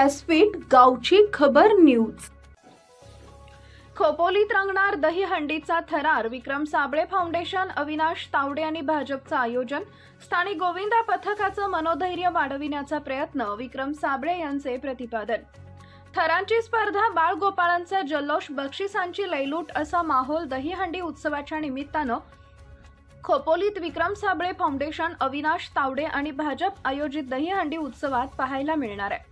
व्यासपीठ गावची खबर न्यूज। खोपोलीत रंगणार दहीहंडीचा थरार। विक्रम साबळे फाउंडेशन, अविनाश तावडे आणि भाजपचं आयोजन। स्थानिक गोविंदा पथकाचं मनोधैर्य वाढविण्याचा प्रयत्न। विक्रम साबळे यांचे प्रतिपादन। थरांची स्पर्धा, बाळगोपाळांचा जल्लोष, बक्षिसांची लयलूट असा माहोल दहीहंडी उत्सवाच्या निमित्तानं खोपोलीत विक्रम साबळे फाउंडेशन, अविनाश तावडे आणि भाजप आयोजित दहीहंडी उत्सवात पाहायला मिळणार आहे।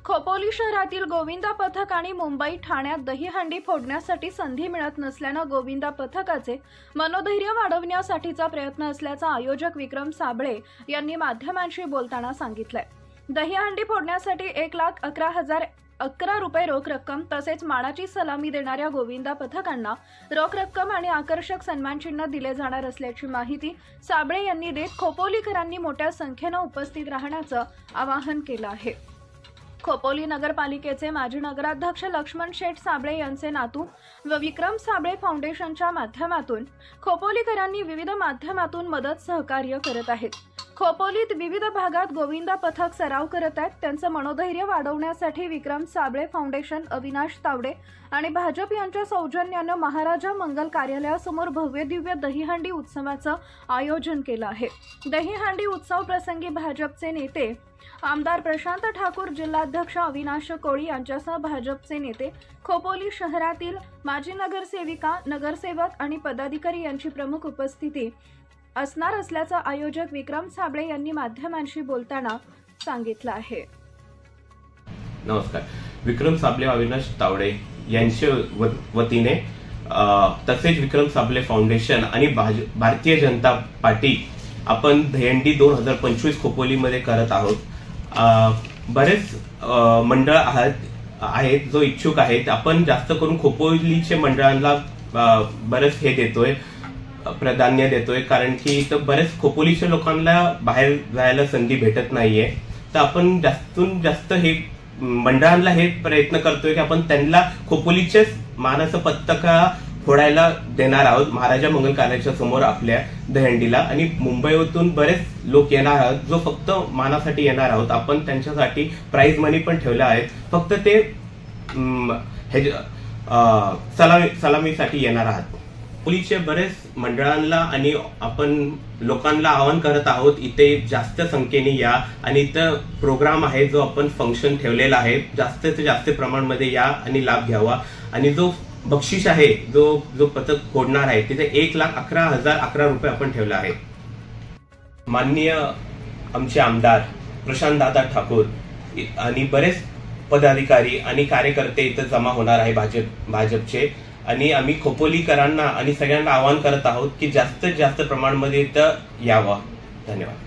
खोपोली शहरातील गोविंदा पथक आणि मुंबई, ठाण्यात दहीहंडी फोडण्यासाठी संधी मिळत नसल्यानं गोविंदा पथकाचे मनोधैर्य वाढवण्यासाठीचा प्रयत्न असल्याचा आयोजक विक्रम साबळे यांनी माध्यमांशी बोलताना सांगितलंय। दहीहंडी फोडण्यासाठी 1,11,011 रुपये रोख रक्कम तसेच मानाची सलामी देणाऱ्या गोविंदा पथकांना रोख रक्कम आणि आकर्षक सन्मानचिन्ह दिले जाणार असल्याची माहिती साबळे यांनी देत खोपोलीकरांनी मोठ्या संख्येनं उपस्थित राहण्याचं आवाहन केलं आहे। खोपोली नगरपालिकेचे माजी नगराध्यक्ष लक्ष्मण शेठ साबळे यांचे नातू व विक्रम साबळे फाउंडेशनच्या माध्यमातून खोपोलीकरांनी विविध माध्यमातून मदत सहकार्य करत आहेत। खोपोलीत विविध भागात गोविंदा पथक सराव करत आहेत। त्यांचं मनोधैर्य वाढवण्यासाठी विक्रम साबळे फाउंडेशन, अविनाश तावडे आणि भाजप यांच्या सौजन्यानं महाराजा मंगल कार्यालयासमोर भव्य दिव्य दहीहंडी उत्सवाचं आयोजन केलं आहे। दहीहंडी उत्सव प्रसंगी भाजपचे नेते आमदार प्रशांत ठाकूर, जिल्हाध्यक्ष अविनाश कोळी यांच्यासह भाजपचे नेते, खोपोली शहरातील माजी नगरसेविका, नगरसेवक आणि पदाधिकारी यांची प्रमुख उपस्थिती असणार असल्याचं आयोजक विक्रम साबळे यांनी माध्यमांशी बोलताना सांगितलं आहे। नमस्कार। विक्रम साबळे, अविनाश तावडे यांच्या वतीने तसेच विक्रम साबळे फाउंडेशन आणि भारतीय जनता पार्टी आपण दहीहंडी 2025 खोपोलीमध्ये करत आहोत। बरेच मंडळ आहेत जो इच्छुक आहेत। आपण जास्त करून खोपोलीच्या मंडळांना बरेच हे देतोय, प्राधान्य देतोय, कारण की इथं बरेच खोपोलीच्या लोकांना बाहेर जायला संधी भेटत नाहीये। तर आपण जास्तीत जास्त हे मंडळांना हे प्रयत्न करतोय की आपण त्यांना खोपोलीच्याच मानाचं पथक फोडायला देणार आहोत महाराजा मंगल कार्यालयाच्या समोर आपल्या दहीहंडीला। आणि मुंबईतून बरेच लोक येणार आहोत जो फक्त मानासाठी येणार आहोत। आपण त्यांच्यासाठी प्राइज मनी पण ठेवला आहे, फक्त ते सलामीसाठी येणार आहात। पोलीसच्या बरेच मंडळांना आणि आपण लोकांना आवाहन करत आहोत इथे जास्त संख्येने या आणि इथं प्रोग्राम आहे जो आपण फंक्शन ठेवलेला आहे, जास्तीत जास्त प्रमाणामध्ये या आणि लाभ घ्यावा। आणि जो बक्षीस आहे जो पथक फोडणार आहे तिथे 1,11,011 रुपये आपण ठेवला आहे। माननीय आमचे आमदार प्रशांत दादा ठाकूर आणि बरेच पदाधिकारी आणि कार्यकर्ते इथं जमा होणार आहे भाजपचे। आणि आम्ही खोपोलीकरांना आणि सगळ्यांना आवाहन करत आहोत की जास्तीत जास्त प्रमाणामध्ये इथं यावं। धन्यवाद।